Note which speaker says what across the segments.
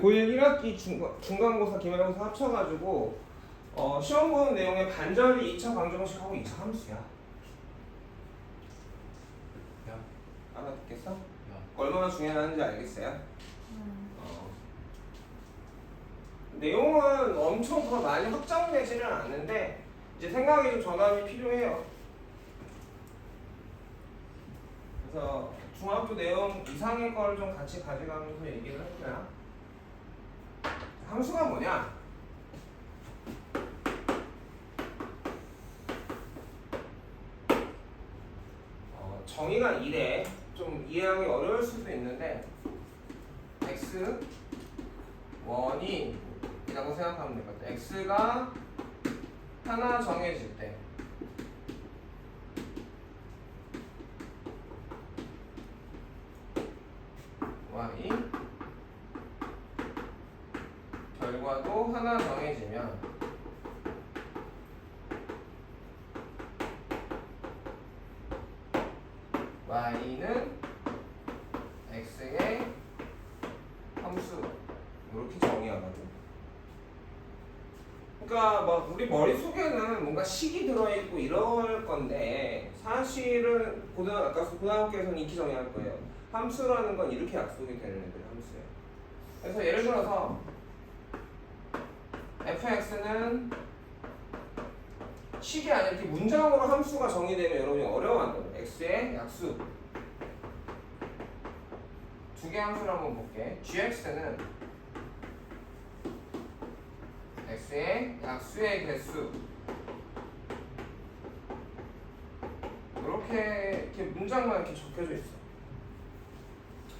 Speaker 1: 고1 1학기 중간고사, 기말고사 합쳐가지고 시험 보는 내용의 반절이 2차 방정식하고 2차 함수야.
Speaker 2: 야.
Speaker 1: 알아듣겠어?
Speaker 2: 야.
Speaker 1: 얼마나 중요한지 알겠어요? 내용은 엄청 더 많이 확장되지는 않는데 이제 생각이 좀 전환이 필요해요. 그래서 중학교 내용 이상의 걸 좀 같이 가져가면서 얘기를 할 거야. 함수가 뭐냐? 정의가 이래. 좀 이해하기 어려울 수도 있는데 x 원인이라고 생각하면 될 것 같아. x가 하나 정해질 때 y 결과도 하나 정해지면 y는 x의 함수 이렇게 정의하거든. 그러니까 막 우리 머릿속에는 뭔가 식이 들어있고 이럴 건데 사실은 고등학교에서는 이렇게 정의할 거예요. 함수라는 건 이렇게 약속이 되는 애들 함수예요. 그래서 예를 들어서 fx는 식이 아니라 이렇게 문장으로 함수가 정의되면 여러분이 어려워한다. x의 약수 두 개 함수를 한번 볼게. gx는 x의 약수의 개수 이렇게 문장만 이렇게 적혀져 있어.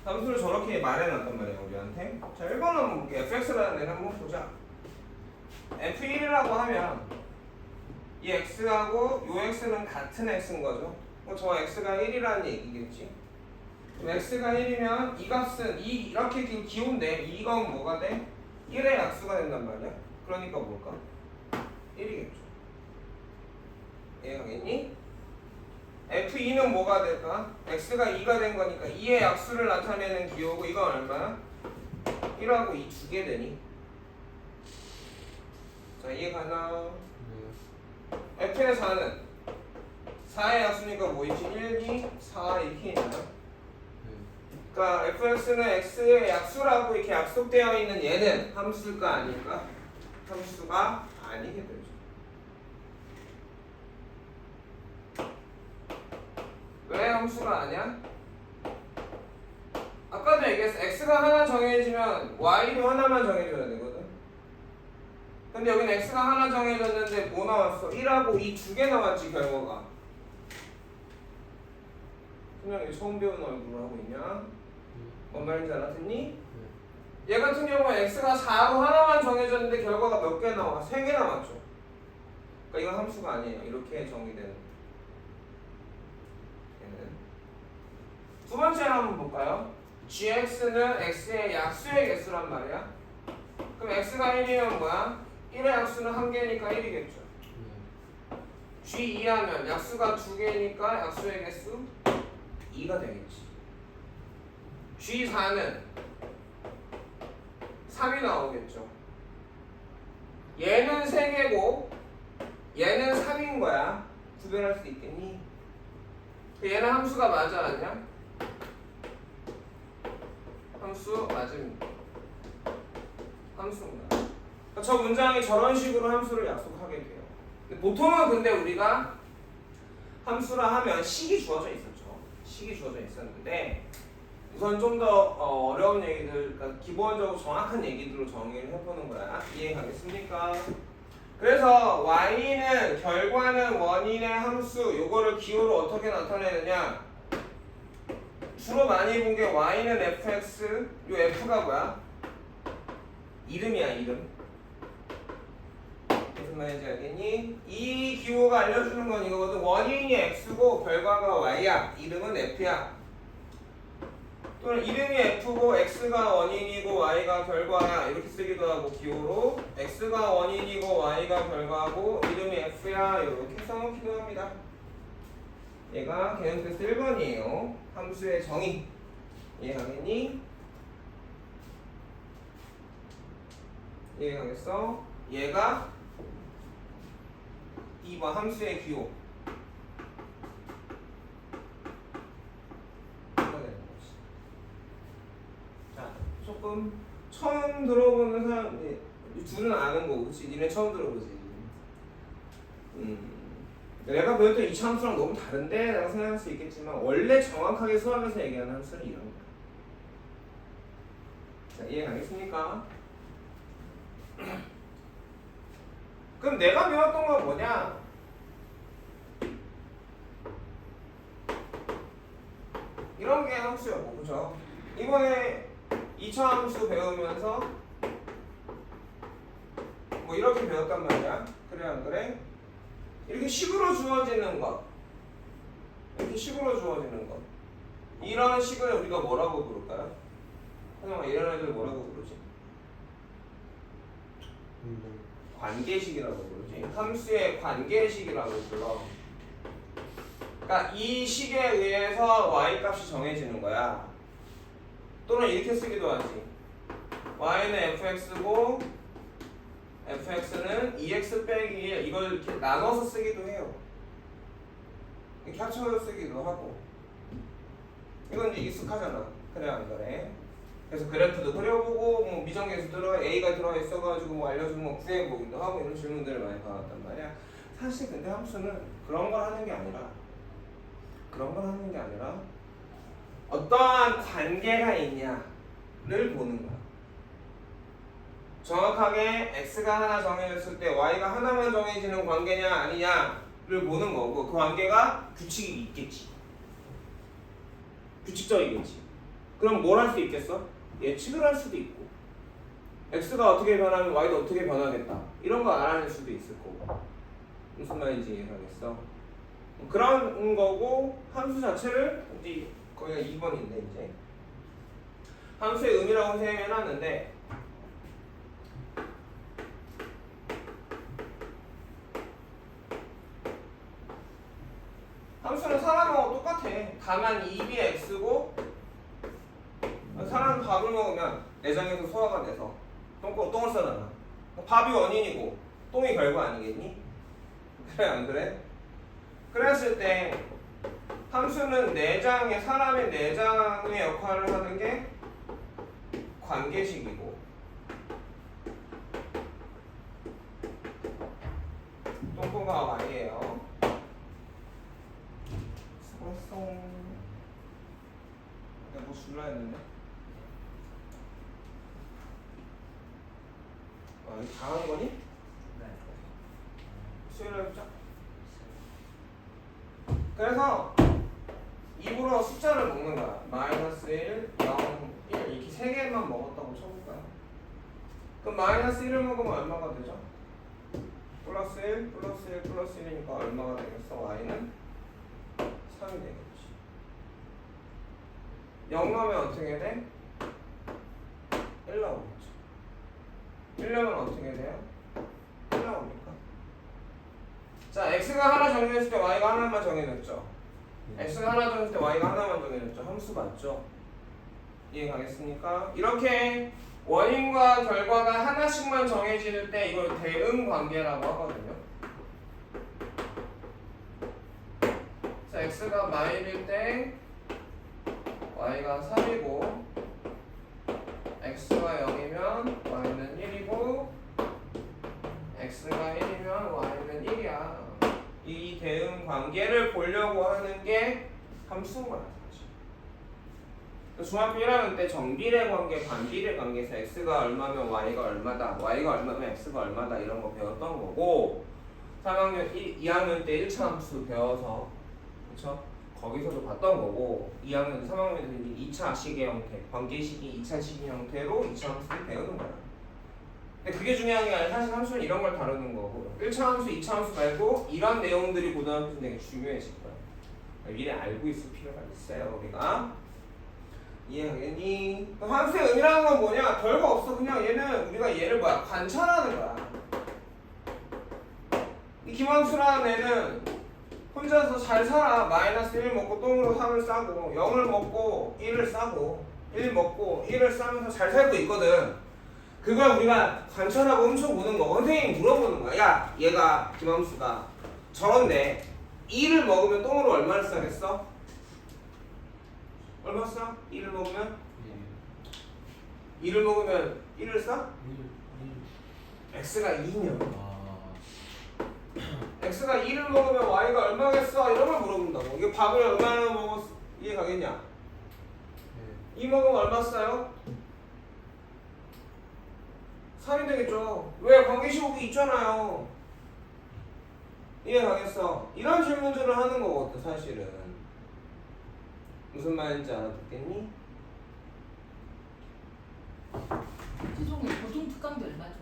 Speaker 1: 함수를 저렇게 말해놨단 말이야 우리한테. 자 1번 한번 볼게. fx라는 애를 한번 보자. f1이라고 하면 이 x하고 요 x는 같은 x인 거죠. 저 x가 1이라는 얘기겠지. 그럼 x가 1이면 이 값은 이렇게 기호인데 이건 뭐가 돼? 1의 약수가 된단 말이야. 그러니까 뭘까? 1이겠죠. 이해가겠니? f2는 뭐가 될까? x가 2가 된 거니까 2의 약수를 나타내는 기호고 이건 얼마야? 1하고 2 두 개 되니? 자 이해가나? f의 4는 4의 약수니까 뭐이지? 1, 2, 4 이렇게 있나요? 그러니까 fx는 x의 약수라고 이렇게 약속되어 있는 얘는 함수가 아닐까? 함수가 아니게 되죠. 왜 함수가 아니야? 아까도 얘기했어. x가 하나 정해지면 y도 하나만 정해줘야 되거든. 근데 여기는 x가 하나 정해졌는데 뭐 나왔어? 1하고 2 두 개 나왔지 결과가. 그냥 처음 배우는 얼굴로 하고 있냐? 뭔 말인지 알아듣니? 얘 같은 경우는 x가 4로 하나만 정해졌는데 결과가 몇 개 나와? 3개 나왔죠. 그러니까 이건 함수가 아니에요. 이렇게 정의되는. 얘는. 두 번째로 한번 볼까요? gx는 x의 약수의 개수란 말이야. 그럼 x가 1이면 뭐야? 1의 약수는 1개니까 1이겠죠. g 2하면 약수가 2개니까 약수의 개수 2가 되겠지. g4는 3이 나오겠죠. 얘는 3개고 얘는 3인 거야. 구별할 수 있겠니? 얘는 함수가 맞아 아니야? 함수 맞습니다. 함수입니다. 저 문장이 저런 식으로 함수를 약속하게 돼요. 보통은 근데 우리가 함수라 하면 식이 주어져 있었죠. 식이 주어져 있었는데 우선 좀 더 어려운 얘기들, 그러니까 기본적으로 정확한 얘기들로 정의를 해보는 거야. 이해가겠습니까? 그래서 y는 결과는 원인의 함수, 요거를 기호로 어떻게 나타내느냐? 주로 많이 본 게 y는 fx, 요 f가 뭐야? 이름이야, 이름. 무슨 말인지 알겠니? 이 기호가 알려주는 건 이거거든. 원인이 x고 결과가 y야. 이름은 f야. 또는 이름이 f고 x가 원인이고 y가 결과야. 이렇게 쓰기도 하고 기호로 x가 원인이고 y가 결과고 이름이 f야. 이렇게 써놓기도 합니다. 얘가 개념 테스트 1번이에요. 함수의 정의. 이해하겠니? 이해가겠어? 얘가 2번 함수의 기호. 이거 되는 거지. 자, 조금 처음 들어보는 사람, 둘은 아는 거고, 그치? 니네 처음 들어보지. 내가 배웠던 이차 함수랑 너무 다른데? 라고 생각할 수 있겠지만, 원래 정확하게 수학에서 얘기하는 함수는 이런 거야. 자, 이해 가겠습니까? 그럼 내가 배웠던 건 뭐냐? 이런 게 함수였고, 그죠? 이번에 2차 함수 배우면서 뭐 이렇게 배웠단 말이야. 그래 안 그래? 이렇게 식으로 주어지는 것, 이렇게 식으로 주어지는 것, 이런 식을 우리가 뭐라고 부를까요? 하정아, 이런 애들 뭐라고 부르지? 관계식이라고 부르지. 함수의 관계식이라고 불러. 그러니까 이 식에 의해서 y 값이 정해지는 거야. 또는 이렇게 쓰기도 하지. y는 fx고 fx는 2x 빼기 1, 이걸 이렇게 나눠서 쓰기도 해요. 이렇게 합쳐서 쓰기도 하고. 이건 이제 익숙하잖아. 그래 안 그래? 그래서 그래프도 그려보고 뭐 미정계에서 A가 들어가 있어가지고 뭐 알려주면 뭐 구해보기도 하고 이런 질문들을 많이 받았단 말이야. 사실 근데 함수는 그런 걸 하는 게 아니라 어떠한 관계가 있냐를 보는 거야. 정확하게 x가 하나 정해졌을 때 y가 하나만 정해지는 관계냐 아니냐를 보는 거고, 그 관계가 규칙이 있겠지. 규칙적이겠지. 그럼 뭘 할 수 있겠어? 예측을 할 수도 있고, x가 어떻게 변하면 y도 어떻게 변하겠다, 이런 거 알아낼 수도 있을 거고. 무슨 말인지 이해하겠어? 그런 거고, 함수 자체를 이제 거기가 2번인데 이제 함수의 의미라고 생각해놨는데, 함수는 사람하고 똑같아. 다만 2b x고, 사람은 밥을 먹으면 내장에서 소화가 돼서 똥을 싸잖아. 밥이 원인이고 똥이 결과 아니겠니? 그래 안 그래? 그랬을 때 함수는 사람의 내장의 역할을 하는 게 관계식이고, 똥꼬가 y예요. 수고했어. 내가 뭐 줄라 했는데. 이거 다 한 거니?
Speaker 2: 네.
Speaker 1: 수요일에 해보자. 그래서 입으로 숫자를 먹는 거야. 마이너스 1, 0, 1 이렇게 세 개만 먹었다고 쳐볼까요? 그럼 마이너스 1을 먹으면 얼마가 되죠? 플러스 1, 플러스 1, 플러스 1이니까 얼마가 되겠어? y는 3이 되겠지. 0 넣으면 어떻게 돼? 1 나오겠죠. 1 넣으면 어떻게 돼요? 1 나옵니까? 자, x가 하나 정해졌을 때 y가 하나만 정해졌죠. x가 하나 정해졌을 때 y가 하나만 정해졌죠. 함수 맞죠? 이해 가겠습니까? 이렇게 원인과 결과가 하나씩만 정해질 때 이걸 대응 관계라고 하거든요. 자, x가 마일일 때 y가 3이고, x가 0이면 y는 1이고, x가 1이면 y는 1이야. 이 대응 관계를 보려고 하는 게 함수인 거야, 사실. 중학교 1학년 때 정비례 관계, 반비례 관계에서 x가 얼마면 y가 얼마다, y가 얼마면 x가 얼마다 이런 거 배웠던 거고, 3학년 2학년 때 1차 함수 배워서, 그쵸? 거기서도 봤던 거고, 2학년, 3학년에서 이제 2차 식의 형태, 관계식이 2차 식의 형태로 2차 함수를 배우는 거야. 근데 그게 중요한 게 아니라 사실 함수는 이런 걸 다루는 거고, 1차 함수, 2차 함수 말고 이런 내용들이 고등학교에서 되게 중요해질 거야. 미리 알고 있을 필요가 있어요, 우리가. 이해하겠니? 함수의 의미라는 건 뭐냐? 별거 없어. 그냥 우리가 얘를 관찰하는 거야. 이 김함수라는 애는 혼자서 잘 살아. 마이너스 1 먹고 똥으로 3을 싸고, 0을 먹고 1을 싸고, 1 먹고 1을 싸면서 잘 살고 있거든. 그걸 우리가 관찰하고 훔쳐보는 거. 선생님이 물어보는 거야. 야, 얘가 김함수가 저런데 2를 먹으면 똥으로 얼마를 싸겠어? 얼마 싸? 2를 먹으면? 2를 먹으면 1을 싸? x가 2면 x가 2를 먹으면 y가 얼마겠어? 이런 걸 물어본다고. 이게 밥을 얼마나 먹었어? 이해 가겠냐? 2 먹으면 얼마 싸요? 3이 되겠죠. 왜? 관계시곡이 있잖아요. 이해 가겠어? 이런 질문들을 하는 거거든 사실은. 무슨 말인지 알아듣겠니?
Speaker 2: 최종의 고등 특강비 얼마죠?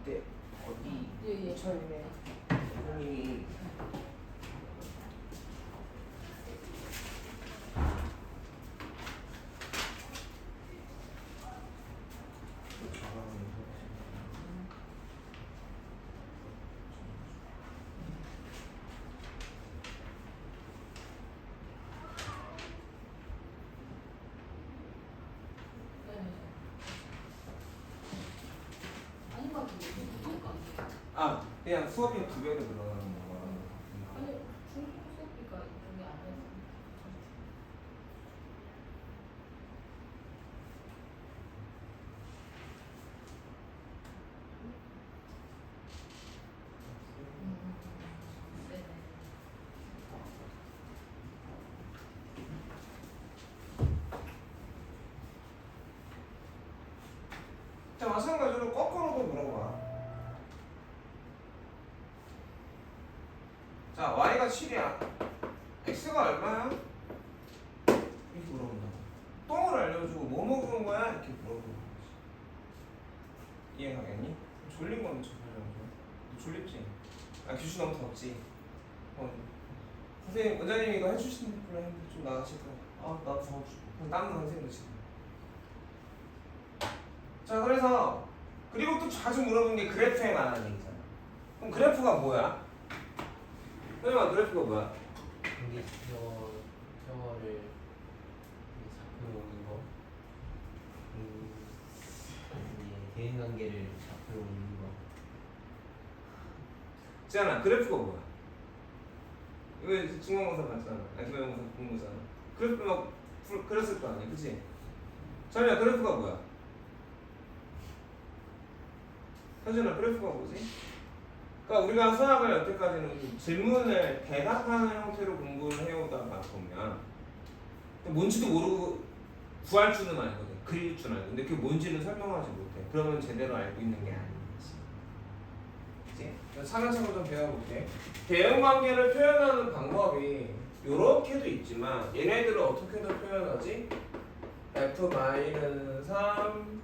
Speaker 1: 그때 어디?
Speaker 2: 예.
Speaker 1: 2000년에 선생님이
Speaker 2: 아닌 것 같은데 고등 특강비.
Speaker 1: 그냥 수업이 2배로 늘어나는 거야.
Speaker 2: 아니 중국 수업비가 이쪽에 안 해서. 네네.
Speaker 1: 자, 마찬가지로 거꾸로도 물어봐. 자, y가 7이야. x가 얼마야? 이렇게 물어본다고. 똥을 알려주고 뭐 먹은 거야? 이렇게 물어보는 거지. 이해 가겠니? 졸린 거는 척하려고. 너 졸립지? 교수 너무 덥지? 선생님, 원장님이 이거 해주시는 걸로 했는데 좀 나가실 거야. 나도 더워 죽고. 땀 나는 선생님도 지금. 자, 그래서 그리고 또 자주 물어보는 게 그래프에 관한 얘기잖아. 그럼 그래프가 뭐야? 선생님아, 그래프가 뭐야?
Speaker 3: 이게 저거를 잡혀 오는 거, 대인 관계를 잡혀 오는 거.
Speaker 1: 지안아, 그래프가 뭐야? 이거 중간고사 봤잖아. 기말고사 본 거잖아. 그래프 막 그렸을 거 아니야, 그치? 자리야, 그래프가 뭐야? 현준아, 그래프가 뭐지? 그러니까 우리가 수학을 여태까지는 질문을 대답하는 형태로 공부를 해오다가 보면 뭔지도 모르고 구할 줄은 알거든. 그릴 줄 알고. 근데 그게 뭔지는 설명하지 못해. 그러면 제대로 알고 있는 게 아닌 거지. 그치? 차근차근 좀 배워볼게. 대응관계를 표현하는 방법이 요렇게도 있지만 얘네들을 어떻게도 표현하지? F-3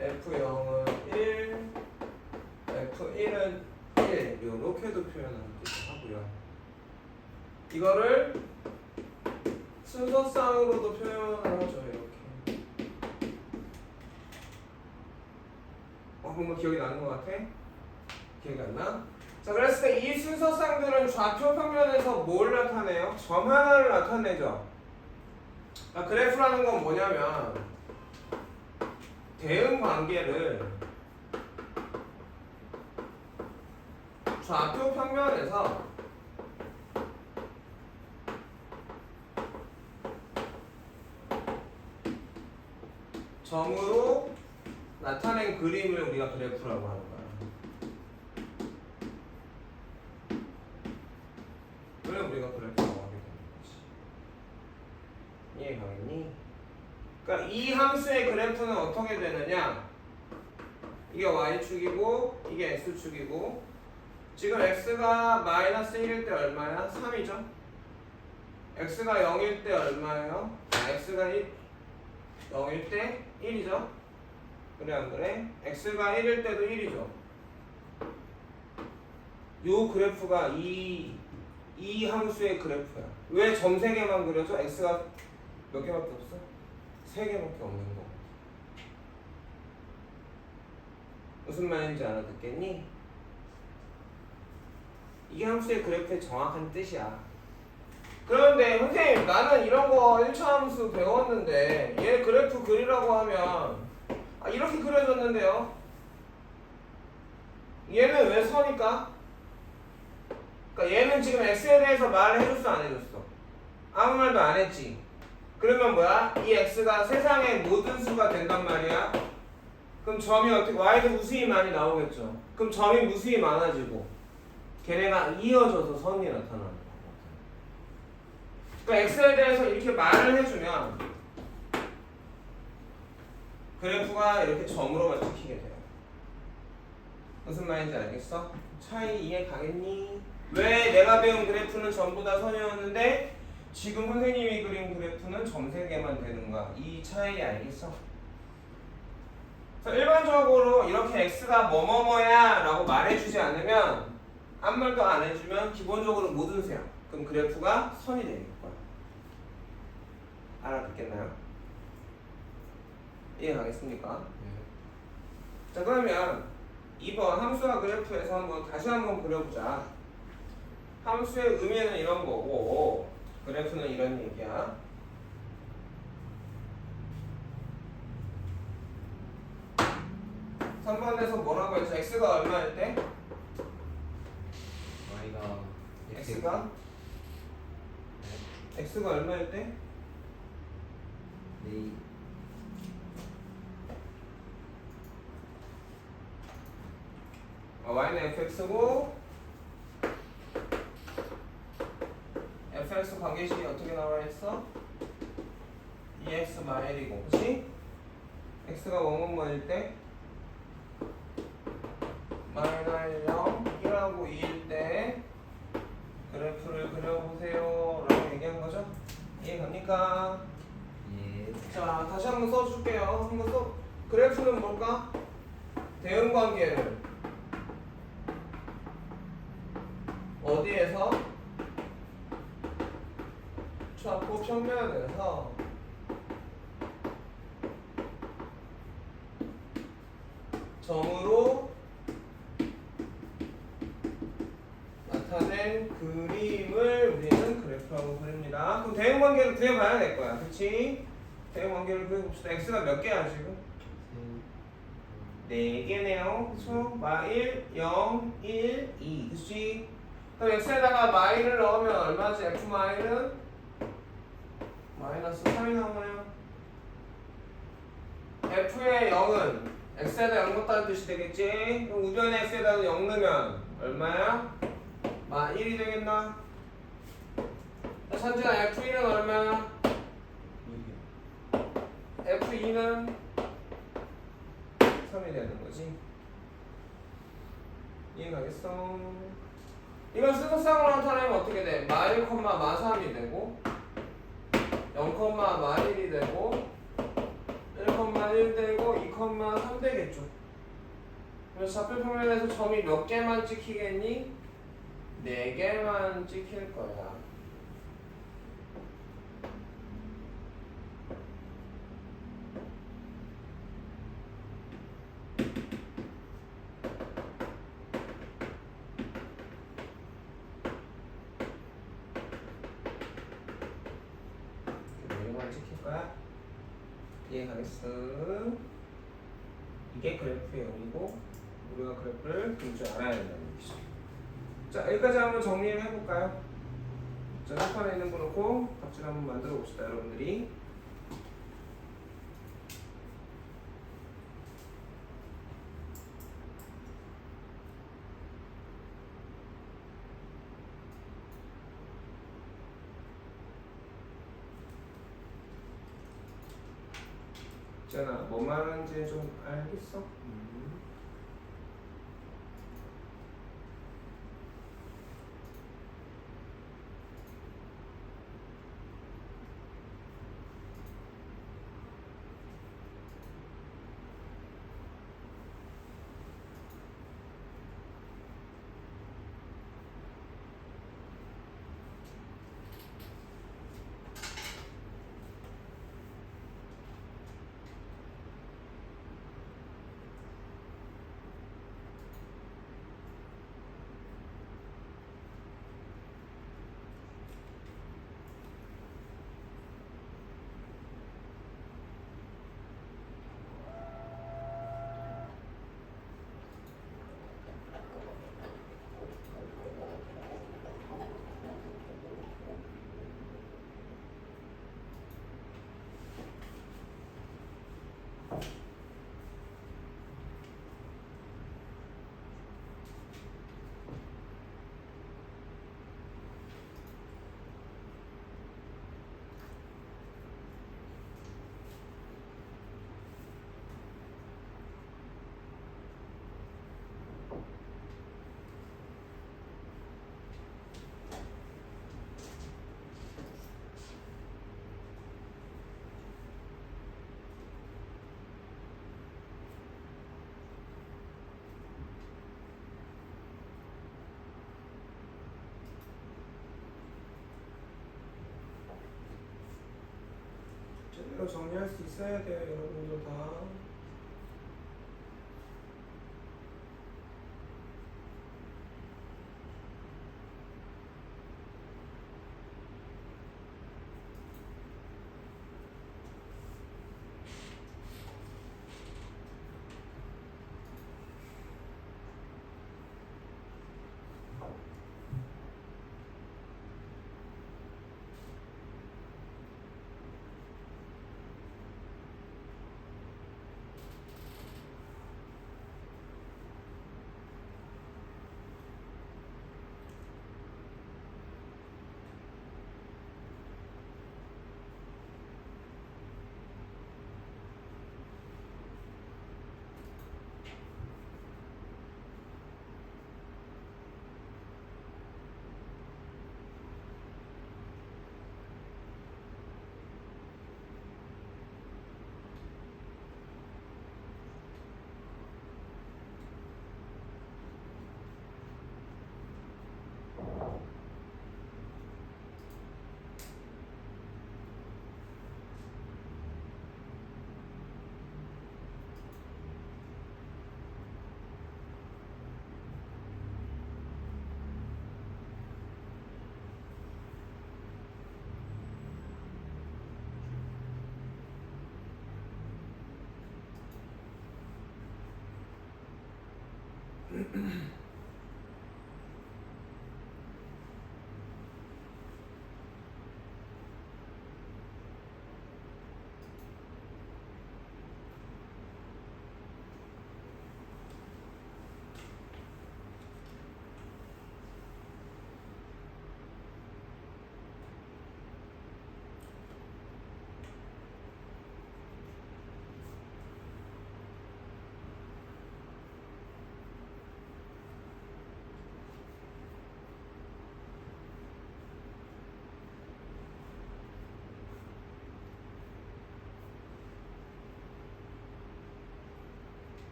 Speaker 1: F0은 1 F1은 1 요렇게도 표현하기도 하고요. 이거를 순서상으로도 표현하죠. 이렇게. 뭔가 기억이 나는 것 같아? 기억이 안 나? 자, 그랬을 때 이 순서상들은 좌표 평면에서 뭘 나타내요? 점 하나를 나타내죠. 그래프라는 건 뭐냐면 대응 관계를 좌표 평면에서 점으로 나타낸 그림을 우리가 그래프라고 하는 거야. 그래 우리가 그래프라고 하게 되는 거지. 이해 가겠니? 그러니까 이 함수의 그래프는 어떻게 되느냐? 이게 y축이고 이게 x축이고 지금 x가 마이너스 1일 때 얼마야? 3이죠? x가 0일 때 얼마예요? x가 0일 때 1이죠? 그래 안 그래? x가 1일 때도 1이죠? 요 그래프가 이 함수의 그래프야. 왜 점 3개만 그려져? x가 몇 개밖에 없어? 3개밖에 없는 거. 무슨 말인지 알아듣겠니? 이게 함수의 그래프의 정확한 뜻이야. 그런데 선생님 나는 이런 거 1차 함수 배웠는데 얘 그래프 그리라고 하면 이렇게 그려졌는데요. 얘는 왜 선일까? 그러니까 얘는 지금 x에 대해서 말을 해줬어 안 해줬어? 아무 말도 안 했지. 그러면 뭐야? 이 x가 세상의 모든 수가 된단 말이야. 그럼 점이 어떻게 y도 무수히 많이 나오겠죠. 그럼 점이 무수히 많아지고 걔네가 이어져서 선이 나타나는 거거든. 그러니까 x에 대해서 이렇게 말을 해주면 그래프가 이렇게 점으로만 찍히게 돼요. 무슨 말인지 알겠어? 차이 이해 가겠니? 왜 내가 배운 그래프는 전부 다 선이었는데 지금 선생님이 그린 그래프는 점 3개만 되는가? 이 차이 알겠어? 그래서 일반적으로 이렇게 x가 뭐뭐뭐야 라고 말해주지 않으면 아무 말도 안 해주면 기본적으로 모든 수야. 그럼 그래프가 선이 되는 거야. 알아듣겠나요? 이해 가겠습니까? 자 그러면 2번 함수와 그래프에서 다시 한번 그려보자. 함수의 의미는 이런 거고 그래프는 이런 얘기야. 3번에서 뭐라고 했죠? x가 얼마일 때?
Speaker 3: y가
Speaker 1: x가 얼마일 때?
Speaker 3: 네.
Speaker 1: y는 fx고 fx 관계식이 어떻게 나와 있어? 2x 마일이고 그치? x가 뭐뭐뭐일 때? 마이너스 0, 1하고 2일 때 그래프를 그려보세요 라고 얘기한 거죠? 이해 갑니까?
Speaker 3: 예.
Speaker 1: 자 다시 한번 써줄게요. 한번 써. 그래프는 뭘까? 대응관계를 어디에서? 좌표 평면에서 점으로 나타낸 그림을 우리는 그래프라고 부릅니다. 그럼 대응관계를 구해봐야 될 거야. 그치? 대응관계를 구해봅시다. x가 몇 개야 지금? 4개네요. 그쵸? 마일 0, 1, 2 그치? 그럼 x에다가 마일을 넣으면 얼마지? f 마일은? 마이너스 3이 나오나요? f의 0은 x에다 0 넣었다는 뜻이 되겠지? 그럼 우변에 x에다 0 넣으면 얼마야? 마 1이 되겠나? 선진아 f1은 얼마야? f2는 3이 되는 거지. 이해 가겠어? 이건 수소쌍으로 나타내면 어떻게 돼? 마 1, 마 3이 되고 0, 마 1이 되고 1, 1 되고 2, 3 되겠죠. 그래서 좌표 평면에서 점이 몇 개만 찍히겠니? 4개만 찍힐 거야. 이해 가겠어? 이게 그래프의 의미고 우리가 그래프를 그릴 줄 알아야 된다는 얘기죠. 자 여기까지 한번 정리를 해볼까요? 자 칠판에 있는 거 놓고 답지를 한번 만들어 봅시다 여러분들이. 있잖아 뭐 말하는지 좀 알겠어? 말로 정리할 수 있어야 돼요, 여러분들 다.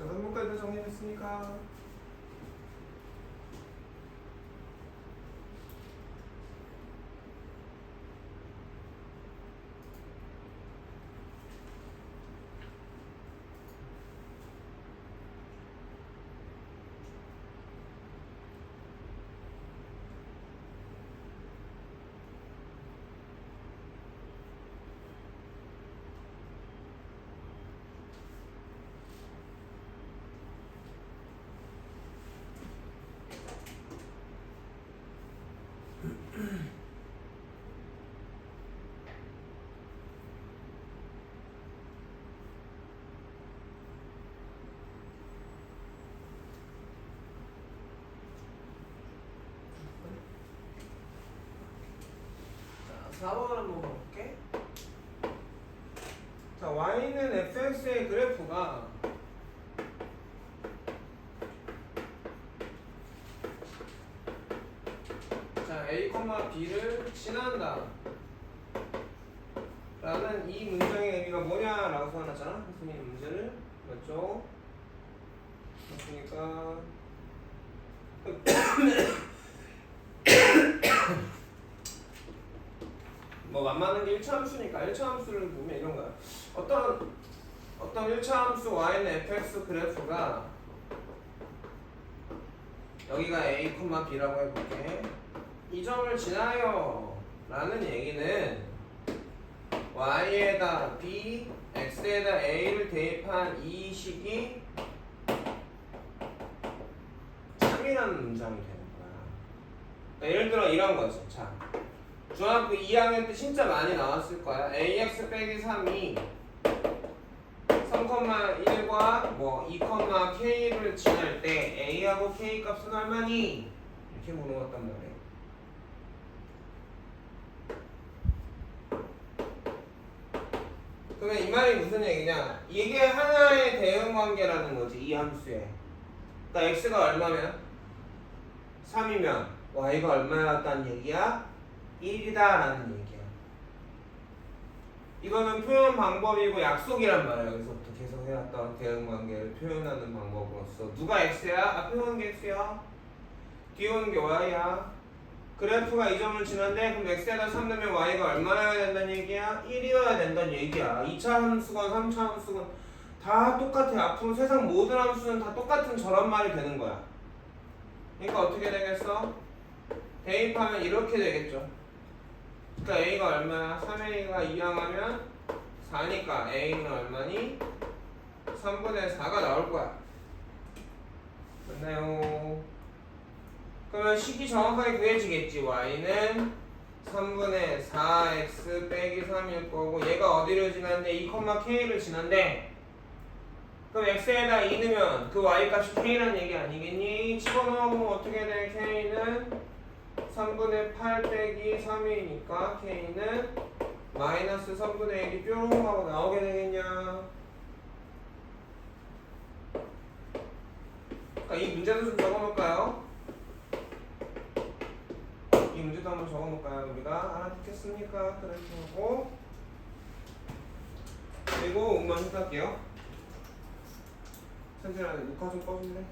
Speaker 1: 자, 3번까지 정리됐습니까? 자, 4번 한번 볼게. 자, y는 fx의 그래프가 자, a, b를 지난다 라는 이 문장의 의미가 뭐냐라고 써놨잖아. 선생님 문제를 맞죠? 맞습니까? 뭐 만만한 게 1차 함수니까 1차 함수를 보면 이런 거야. 어떤 1차 함수 y는 fx 그래프가 여기가 a, b라고 해볼게. 이 점을 지나요 라는 얘기는 y에다 b, x에다 a를 대입한 이 식이 3이라는 문장이 되는 거야. 그러니까 예를 들어 이런 거지. 자, 중학교 2학년 때 진짜 많이 나왔을 거야. ax 빼기 3이 3,1과 뭐 2,k를 지날 때 a하고 k 값은 얼마니? 이렇게 물어봤단 말이에요. 그러면 이 말이 무슨 얘기냐? 이게 하나의 대응 관계라는 거지, 이 함수에. 그러니까 x가 얼마면? 3이면 y가 얼마였다는 얘기야? 1이다 라는 얘기야. 이거는 표현 방법이고 약속이란 말이야. 여기서부터 계속 해왔던 대응 관계를 표현하는 방법으로서 누가 x야? 앞에 오는 게 x야? 뒤에 오는 게 y야? 그래프가 이 점을 지는데 그럼 x에다 3 넣으면 y가 얼마여야 된다는 얘기야? 1이어야 된다는 얘기야. 2차 함수건 3차 함수건 다 똑같아. 앞으로 세상 모든 함수는 다 똑같은 저런 말이 되는 거야. 그러니까 어떻게 되겠어? 대입하면 이렇게 되겠죠. 그러니까 a가 얼마야? 3a가 2항하면 4니까 a는 얼마니? 3분의 4가 나올 거야. 됐나요? 그러면 식이 정확하게 구해지겠지. y는 3분의 4x 빼기 3일 거고 얘가 어디를 지났는데 2,k를 지난데 그럼 x에다 2 넣으면 그 y 값이 k란 얘기 아니겠니? 집어넣으면 어떻게 돼? k는 3분의 8 빼기 3이니까 k는 마이너스 3분의 1이 뾰롱 하고 나오게 되겠냐? 그러니까 이 문제도 좀 적어볼까요? 이 문제도 한번 적어볼까요? 우리가 알아듣겠습니까? 그렇게 하고 그리고 음만 해볼게요. 선생님 녹화 좀 꺼줄래?